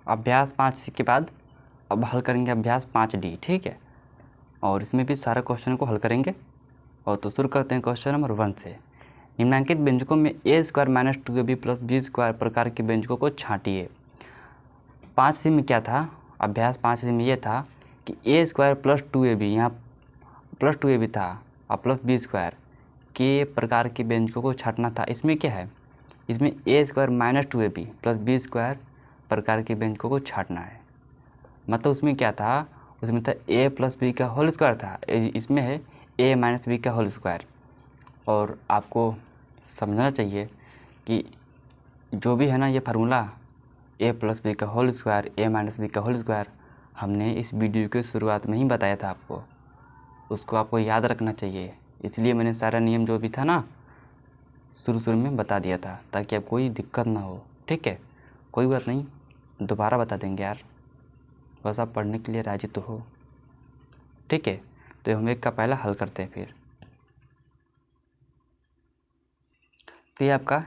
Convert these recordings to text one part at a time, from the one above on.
अभ्यास 5C के बाद अब हल करेंगे अभ्यास 5D, ठीक है। और इसमें भी सारे क्वेश्चन को हल करेंगे। और तो शुरू करते हैं क्वेश्चन नंबर 1 से। निम्नलिखित व्यंजकों में a² - 2ab + b² प्रकार के व्यंजकों को छांटिए। 5C में क्या था, अभ्यास 5C में ये था कि a² + 2ab, यहाँ +2ab था और +b² के प्रकार के व्यंजकों को छांटना था। इसमें क्या है, इसमें a² - 2ab + b² प्रकार के व्यंजकों को छांटना है। मतलब उसमें क्या था, उसमें था a + b का होल स्क्वायर था, इसमें है a - b का होल स्क्वायर। और आपको समझना चाहिए कि जो भी है ना ये फार्मूला a + b का होल स्क्वायर, a - b का होल स्क्वायर, हमने इस वीडियो के शुरुआत में ही बताया था आपको, उसको आपको याद रखना चाहिए। इसलिए मैंने सारा नियम जो भी था ना शुरू में बता दिया था, ताकि अब कोई दिक्कत ना हो, ठीक है। कोई बात नहीं, दोबारा बता देंगे यार, बस आप पढ़ने के लिए राजी तो हो, ठीक है। तो हम एक का पहला हल करते हैं फिर। तो ये आपका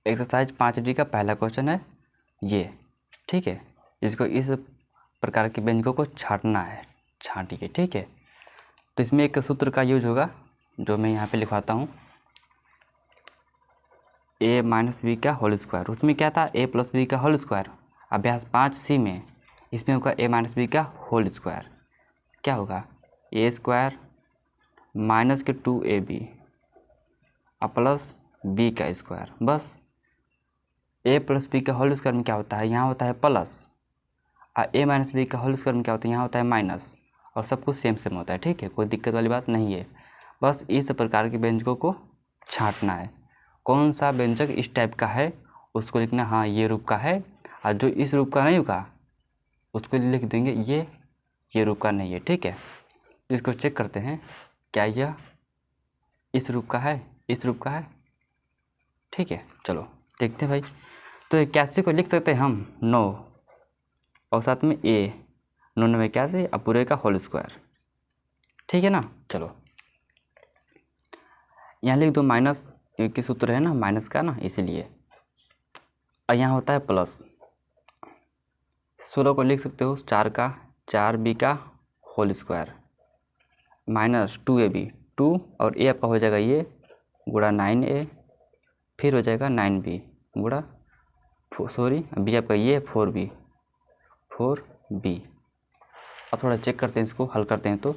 एक्सरसाइज 5D का पहला क्वेश्चन है ये, ठीक है। इसको इस प्रकार के व्यंजकों को छांटना है, छांटिए, ठीक है। तो इसमें एक सूत्र का यूज होगा जो मैं यहाँ पे लिखवाता हूँ, a - b का होल स्क्वायर। उसमें क्या था, a + b का होल स्क्वायर। अभ्यास 5C में इसमें होगा a - b का होल स्क्वायर। क्या होगा, a² - 2ab + b का स्क्वायर। बस a + b का होल स्क्वायर में क्या होता है, यहाँ होता है प्लस, और a - b का होल स्क्वायर में क्या होता है, यहाँ होता है माइनस, और सब कुछ सेम होता है, ठीक है। कोई दिक्कत वाली बात नहीं है। बस इस प्रकार के व्यंजकों को छांटना है। कौन सा व्यंजक इस टाइप का है उसको लिखना, हाँ ये रूप का है, और जो इस रूप का नहीं होगा उसको लिख देंगे ये रूप का नहीं है, ठीक है। तो इसको चेक करते हैं, क्या यह इस रूप का है, इस रूप का है, ठीक है। चलो देखते हैं भाई। तो 81 को लिख सकते हैं हम 9 और साथ में a, 9 9 81 और पूरे का होल स्क्वायर, ठीक है ना। चलो यहाँ लिख दो माइनस, क्योंकि सूत्र है ना माइनस का ना, इसीलिए। और यहाँ होता है प्लस। 16 को लिख सकते हो 4 का 4b का होल स्क्वायर -2ab, 2 और a आपका हो जाएगा ये गुणा 9a, फिर हो जाएगा 9b गुणा b आपका ये 4b। अब थोड़ा चेक करते हैं, इसको हल करते हैं। तो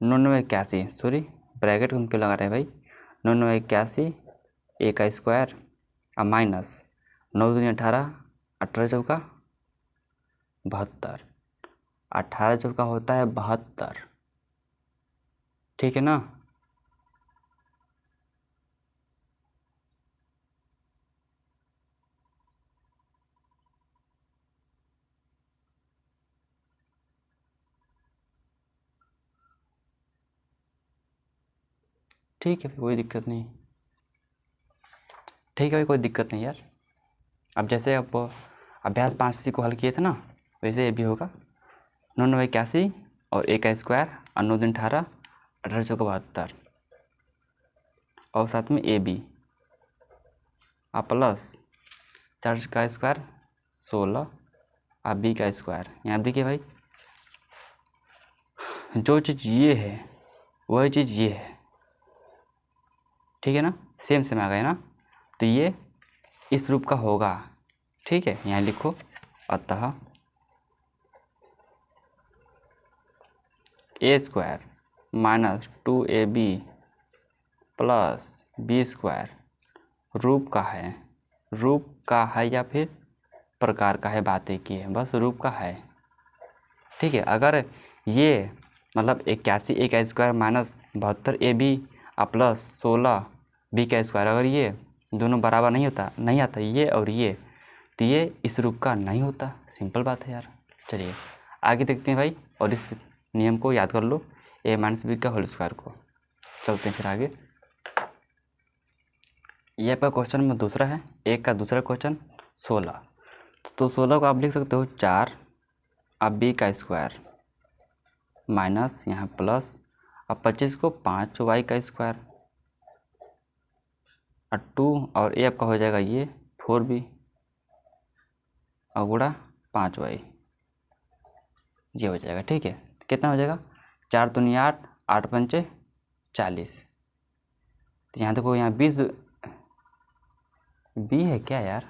9 9 81, सॉरी ब्रैकेट हम क्यों लगा रहे हैं भाई, 9 9 81 a का स्क्वायर और माइनस 9 दूनी 18, 18 चौका 72, 18 चौका होता है 72, ठीक है ना। ठीक है, कोई दिक्कत नहीं, ठीक है भाई, कोई दिक्कत नहीं यार। अब जैसे आप अभ्यास 5C को हल किए थे ना, वैसे ये भी होगा। 9 9 81 और a का स्क्वायर और 9 दूनी 18, 18 चौका 72, और साथ में ab और प्लस 4 का स्क्वायर 16 और b का स्क्वायर। यहाँ देखिए भाई, जो चीज़ ये है वही चीज़ ये है, ठीक है ना, सेम आ गए ना। तो ये इस रूप का होगा, ठीक है। यहाँ लिखो, अतः a² - 2ab + b² रूप का है, रूप का है या फिर प्रकार का है, बात एक ही है, बस रूप का है, ठीक है। अगर ये मतलब 81 a का स्क्वायर -72 ab + 16 b का स्क्वायर, अगर ये दोनों बराबर नहीं आता ये और ये, तो ये इस रूप का नहीं होता, सिंपल बात है यार। चलिए आगे देखते हैं भाई, और इस नियम को याद कर लो, a - b का होल स्क्वायर को। चलते हैं फिर आगे। ये आपका क्वेश्चन में दूसरा है, एक का दूसरा क्वेश्चन 16। तो 16 को आप लिख सकते हो 4 अब b का स्क्वायर माइनस यहाँ प्लस, अब 25 को 5 y का स्क्वायर और 2 और a आपका हो जाएगा ये 4b और गुणा 5y, ये हो जाएगा। ठीक है, कितना हो जाएगा, 4 दूनी 8, 8 पंचे 40। तो यहाँ देखो, यहाँ 20 बी है क्या यार?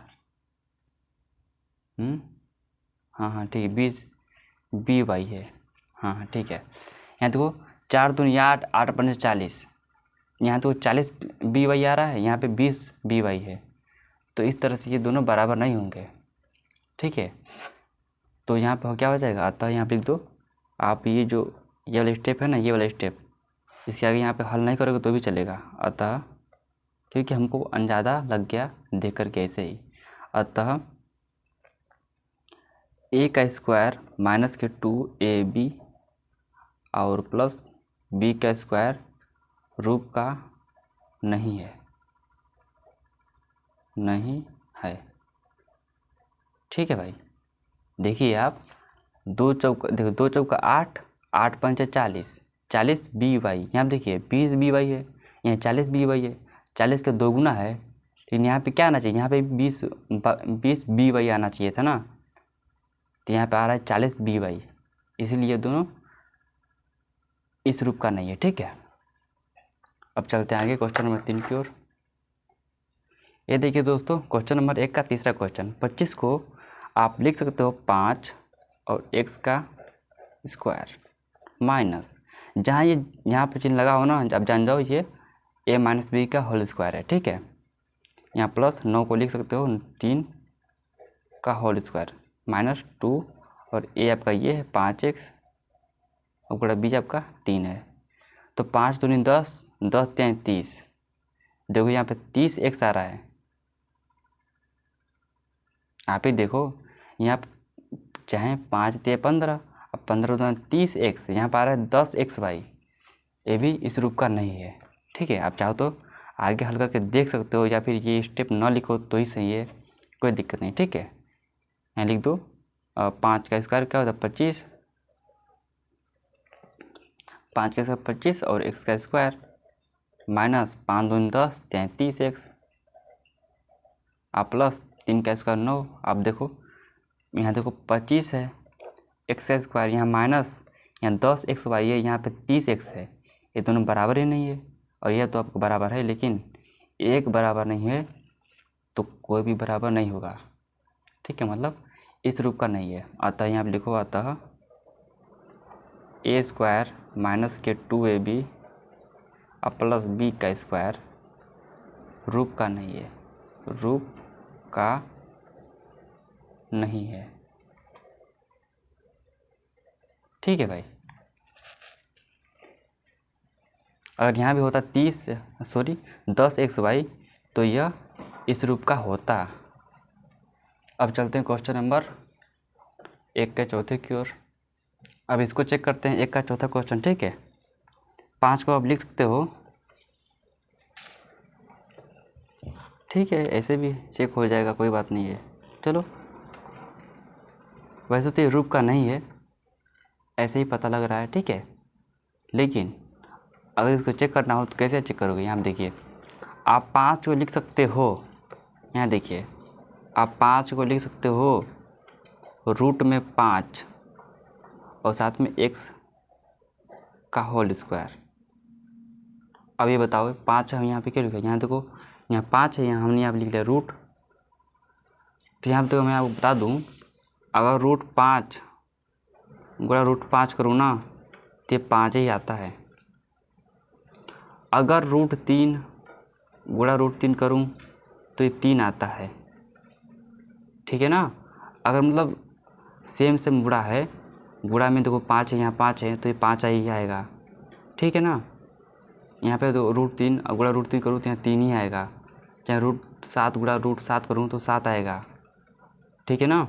हाँ हाँ ठीक है, 20 बी वाई है। हाँ हाँ ठीक है। यहाँ देखो 4 दूनी 8, 8 पंचे 40, यहाँ तो 40 बी वाई आ रहा है, यहाँ पे 20 बी वाई है। तो इस तरह से ये दोनों बराबर नहीं होंगे। ठीक है, तो यहाँ पर क्या हो जाएगा, अतः यहाँ पे लिख दो आप, ये वाला स्टेप है ना, ये वाला स्टेप, इसके आगे यहाँ पे हल नहीं करोगे तो भी चलेगा। अतः क्योंकि हमको अंदाज़ा लग गया देख कर के ऐसे ही, अतः a का स्क्वायर माइनस के 2ab और प्लस b का स्क्वायर रूप का नहीं है, नहीं है। ठीक है भाई, देखिए आप, 2 चौका देखो, 2 चौका 8, 8 पंचे 40, 40 बी वाई, यहाँ देखिए 20 बी वाई है, यहाँ 40 बी वाई है, 40 का 2 गुना है। लेकिन यहाँ पे क्या आना चाहिए, यहाँ पे 20 बी वाई आना चाहिए था ना, तो यहाँ पे आ रहा है 40 बी वाई, इसीलिए दोनों इस रूप का नहीं है। ठीक है, अब चलते हैं आगे क्वेश्चन नंबर 3 की ओर। ये देखिए दोस्तों, क्वेश्चन नंबर 1 का तीसरा क्वेश्चन, 25 को आप लिख सकते हो 5 और x का स्क्वायर माइनस, जहाँ ये यहाँ पे चिन्ह लगा हो ना, अब जान जाओ ये a माइनस बी का होल स्क्वायर है। ठीक है, यहाँ प्लस 9 को लिख सकते हो 3 का होल स्क्वायर माइनस 2, और a आपका ये है 5x और गुणा b आपका 3 है। तो 5 दूनी 10, 10 3 30, देखो यहाँ पे 30x आ रहा है, आप ही देखो यहाँ चाहे 5 ते 15, अब 15 दूना 30x, यहाँ पर आ रहा है 10xy, ये भी इस रूप का नहीं है। ठीक है, आप चाहो तो आगे हल करके देख सकते हो, या फिर ये स्टेप न लिखो तो ही सही है, कोई दिक्कत नहीं। ठीक है, यहाँ लिख दो 5 का स्क्वायर क्या होता है 25, 5 का स्क्वायर 25 और x का स्क्वायर माइनस 5 दूनी 10 33x, आप प्लस 3 का स्क्वायर 9। आप देखो यहाँ देखो 25 है, x का स्क्वायर यहाँ माइनस, यहाँ 10xy है, यहाँ पे 30x है, ये दोनों बराबर ही नहीं है। और यह तो आपको बराबर है, लेकिन एक बराबर नहीं है तो कोई भी बराबर नहीं होगा। ठीक है, मतलब इस रूप का नहीं है। अतः यहाँ लिखो, अतः a स्क्वायर माइनस के 2ab और प्लस b का स्क्वायर रूप का नहीं है, रूप का नहीं है। ठीक है भाई, अगर यहाँ भी होता 10xy तो यह इस रूप का होता। अब चलते हैं क्वेश्चन नंबर 1 के चौथे की ओर। अब इसको चेक करते हैं, 1 का चौथा क्वेश्चन। ठीक है, 5 को आप लिख सकते हो। ठीक है, ऐसे भी चेक हो जाएगा, कोई बात नहीं है। चलो, वैसे तो ये रूप का नहीं है, ऐसे ही पता लग रहा है। ठीक है, लेकिन अगर इसको चेक करना हो तो कैसे चेक करोगे, यहाँ देखिए, आप 5 को लिख सकते हो, यहाँ देखिए आप 5 को लिख सकते हो रूट में 5 और साथ में x का होल स्क्वायर। अब ये बताओ 5 हम यहाँ पे क्या लिखा है, यहाँ देखो यहाँ 5 है, यहाँ हमने यहाँ पे लिख लिया रूट। तो यहाँ पे मैं आपको बता दूँ, अगर रूट 5 गुणा रूट 5 करूँ ना तो ये 5 ही आता है। अगर रूट 3 गुणा रूट 3 करूँ तो ये 3 आता है। ठीक है ना, अगर मतलब सेम गुणा है, गुणा में देखो 5 है, यहाँ 5 है तो ये 5 ही आएगा। ठीक है ना, यहाँ पे तो रूट 3 गुणा रूट 3 करूँ तो यहाँ 3 ही आएगा, चाहे रूट 7 गुणा रूट 7 करूँ तो 7 आएगा। ठीक है ना,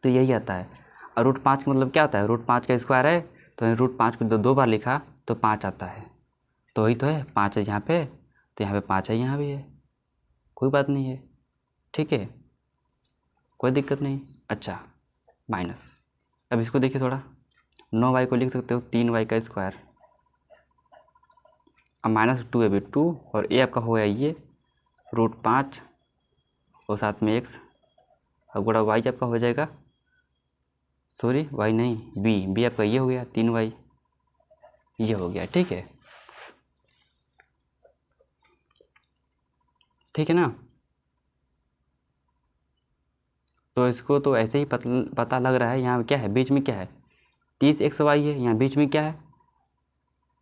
तो यही आता है। और रूट 5 का मतलब क्या होता है, रूट 5 का स्क्वायर है, तो रूट 5 को 2 बार लिखा तो 5 आता है। तो वही तो है, 5 है यहाँ पे, तो यहाँ पे 5 है, यहाँ भी है, कोई बात नहीं है। ठीक है, कोई दिक्कत नहीं। अच्छा, माइनस, अब इसको देखिए थोड़ा, 9y को लिख सकते हो 3y का स्क्वायर, अब माइनस 2 है भी 2, और a आपका हो गया ये रूट 5 और साथ में एक्स और गुणा वाई आपका हो जाएगा, सॉरी वाई नहीं बी आपका ये हो गया 3y, ये हो गया। ठीक है, ठीक है ना। तो इसको तो ऐसे ही पता लग रहा है। यहाँ क्या है, बीच में क्या है 30xy है, यहाँ बीच में क्या है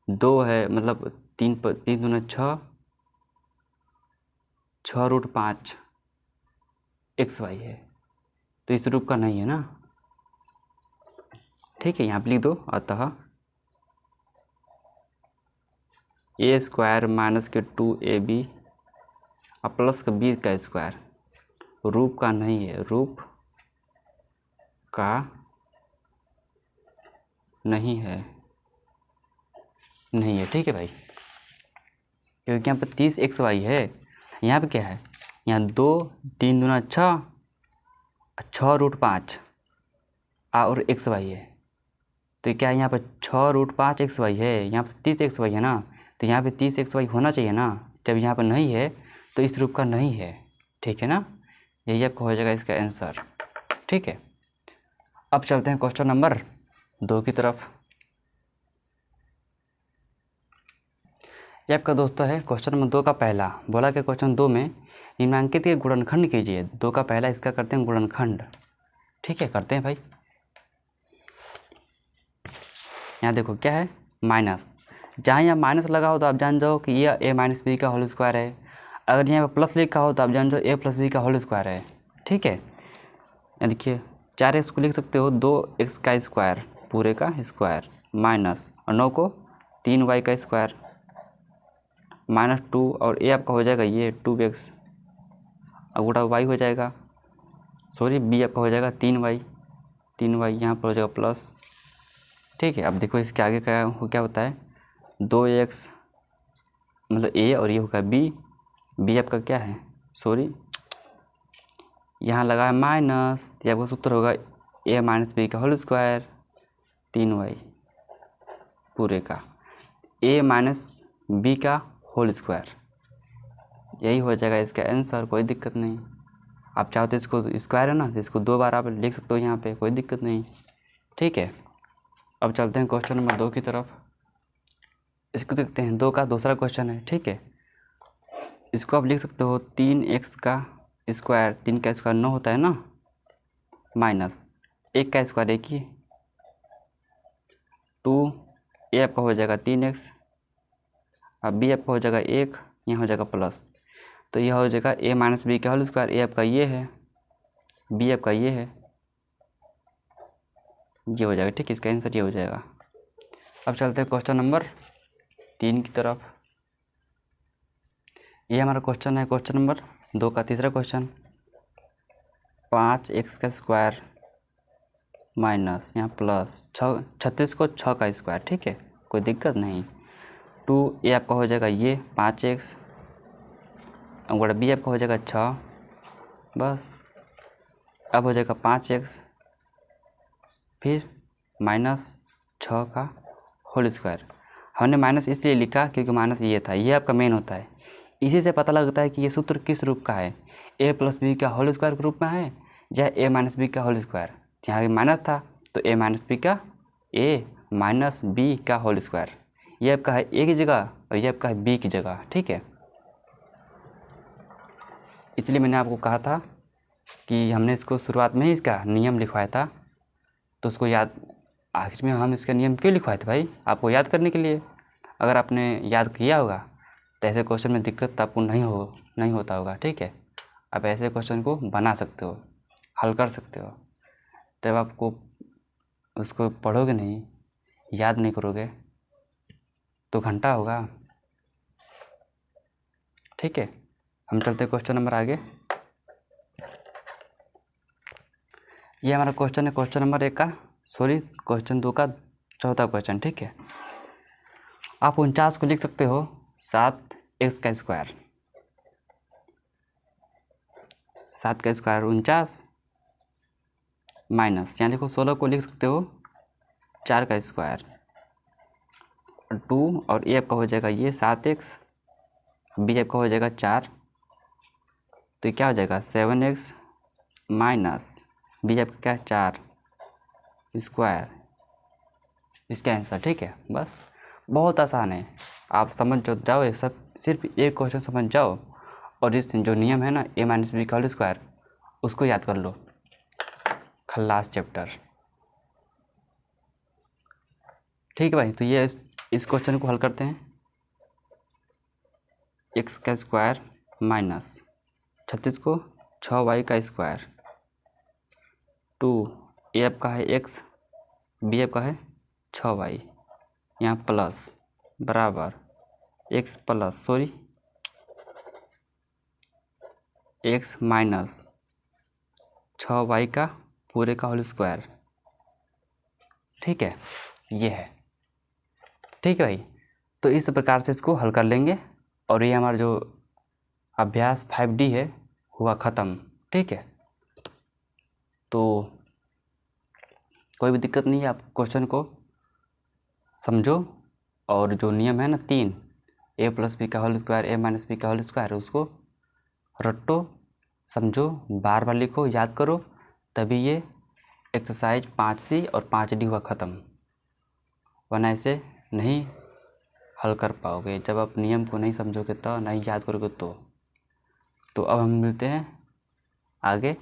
2 है, मतलब 3 दूना 6, 6√5 xy है, तो इस रूप का नहीं है ना। ठीक है, यहाँ पे लिख दो, अतः a² माइनस के 2ab और प्लस का b का स्क्वायर रूप का नहीं है, रूप का नहीं है, नहीं है। ठीक है भाई, क्योंकि यहाँ पर 30xy है, यहाँ पे क्या है, यहाँ 2 3 दूना 6, 6√5 और xy है, तो क्या है यहाँ पर 6√5 xy है, यहाँ पर 30xy है ना, तो यहाँ पे 30xy होना चाहिए ना। जब यहाँ पर नहीं है तो इस रूप का नहीं है। ठीक है ना, यही आपका हो जाएगा इसका आंसर। ठीक है, अब चलते हैं क्वेश्चन नंबर 2 की तरफ। ये आपका दोस्तों है क्वेश्चन नंबर 2 का पहला। बोला कि क्वेश्चन 2 में निम्नांकित के गुणनखंड कीजिए। 2 का पहला इसका करते हैं गुणनखंड। ठीक है, करते हैं भाई। यहाँ देखो क्या है, माइनस, जहाँ यहाँ माइनस लगा हो तो आप जान जाओ कि यह a माइनस बी का होल स्क्वायर है। अगर यहाँ पर प्लस लिखा हो तो आप जान जाओ a प्लस बी का होल स्क्वायर है। ठीक है, देखिए 4x को लिख सकते हो 2x का स्क्वायर पूरे का स्क्वायर माइनस और 9 को 3y का स्क्वायर माइनस 2 और a आपका हो जाएगा ये 2x और गुणा y हो जाएगा, सॉरी b आपका हो जाएगा 3y यहाँ पर हो जाएगा प्लस। ठीक है, अब देखो इसके आगे क्या होता है 2x मतलब a और ये होगा b आपका क्या है, सॉरी यहाँ लगा है माइनस, ये आपका सूत्र होगा a माइनस बी का होल स्क्वायर 3y पूरे का a माइनस बी का होल स्क्वायर, यही हो जाएगा इसका आंसर। कोई दिक्कत नहीं, आप चाहो तो इसको स्क्वायर है ना, तो इसको 2 बार आप लिख सकते हो यहाँ पे, कोई दिक्कत नहीं। ठीक है, अब चलते हैं क्वेश्चन नंबर 2 की तरफ। इसको देखते हैं, 2 का दूसरा क्वेश्चन है। ठीक है, इसको आप लिख सकते हो 3x का स्क्वायर, 3 का स्क्वायर 9 होता है ना, माइनस 1 का स्क्वायर 1 ही 2, a आपका हो जाएगा 3x अब b आपका हो जाएगा 1, यहाँ हो जाएगा प्लस, तो यह हो जाएगा a माइनस बी का होल स्क्वायर। a आपका ये है, b आपका ये है, ये हो जाएगा। ठीक है, इसका आंसर ये हो जाएगा। अब चलते हैं क्वेश्चन नंबर 3 की तरफ। ये हमारा क्वेश्चन है क्वेश्चन नंबर 2 का तीसरा क्वेश्चन, 5x का स्क्वायर माइनस यहाँ प्लस 36 को 6 का स्क्वायर। ठीक है, कोई दिक्कत नहीं। 2a आपका हो जाएगा ये 5x और बड़ा b आपका हो जाएगा 6, बस। अब हो जाएगा 5x फिर माइनस 6 का होल स्क्वायर। हमने माइनस इसलिए लिखा क्योंकि माइनस ये था, ये आपका मेन होता है। इसी से पता लगता है कि ये सूत्र किस रूप का है, a प्लस बी का होल स्क्वायर के रूप में है या a माइनस बी का होल स्क्वायर। यहाँ माइनस था तो a माइनस बी का a माइनस बी का होल स्क्वायर, ये आपका है a की जगह और ये आपका है b की जगह। ठीक है, इसलिए मैंने आपको कहा था कि हमने इसको शुरुआत में ही इसका नियम लिखवाया था, तो उसको याद, आखिर में हम इसका नियम क्यों लिखवाए थे भाई, आपको याद करने के लिए। अगर आपने याद किया होगा तो ऐसे क्वेश्चन में दिक्कत आपको नहीं होता होगा। ठीक है, आप ऐसे क्वेश्चन को बना सकते हो, हल कर सकते हो। तब आपको उसको पढ़ोगे नहीं, याद नहीं करोगे तो घंटा होगा। ठीक है, हम चलते क्वेश्चन नंबर आगे। ये हमारा क्वेश्चन है क्वेश्चन नंबर 1 का, सॉरी क्वेश्चन 2 का चौथा क्वेश्चन। ठीक है, आप 49 को लिख सकते हो 7x का स्क्वायर, 7 का स्क्वायर 49 माइनस यहाँ लिखो 16 को लिख सकते हो 4 का स्क्वायर 2 और a आपका हो जाएगा ये 7x, b आपका हो जाएगा 4, तो ये क्या हो जाएगा 7x माइनस बी आपका क्या है 4 स्क्वायर, इसका आंसर। ठीक है, बस बहुत आसान है, आप समझ जाओ ये सब, सिर्फ एक क्वेश्चन समझ जाओ और इस जो नियम है ना a माइनस बी का होल स्क्वायर उसको याद कर लो, खल्लास चैप्टर। ठीक है भाई, तो ये इस क्वेश्चन को हल करते हैं। x का स्क्वायर माइनस 36 को 6y का स्क्वायर 2 ए आपका है x, बी आपका है 6y, यहाँ प्लस बराबर x plus x minus 6y का पूरे का होल स्क्वायर। ठीक है, ये है। ठीक है भाई, तो इस प्रकार से इसको हल कर लेंगे और ये हमारा जो अभ्यास 5D है हुआ ख़त्म। ठीक है, तो कोई भी दिक्कत नहीं है, आप क्वेश्चन को समझो और जो नियम है ना 3 a प्लस बी का whole square a minus b का होल स्क्वायर उसको रटो, समझो, बार बार लिखो, याद करो, तभी ये एक्सरसाइज 5C और 5D हुआ ख़त्म, वरना ऐसे नहीं हल कर पाओगे। जब आप नियम को नहीं समझोगे तो नहीं याद करोगे तो अब हम मिलते हैं आगे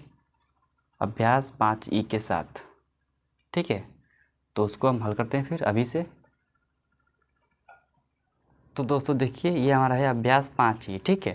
अभ्यास 5E के साथ। ठीक है, तो उसको हम हल करते हैं फिर अभी से। तो दोस्तों देखिए, ये हमारा है अभ्यास 5E। ठीक है,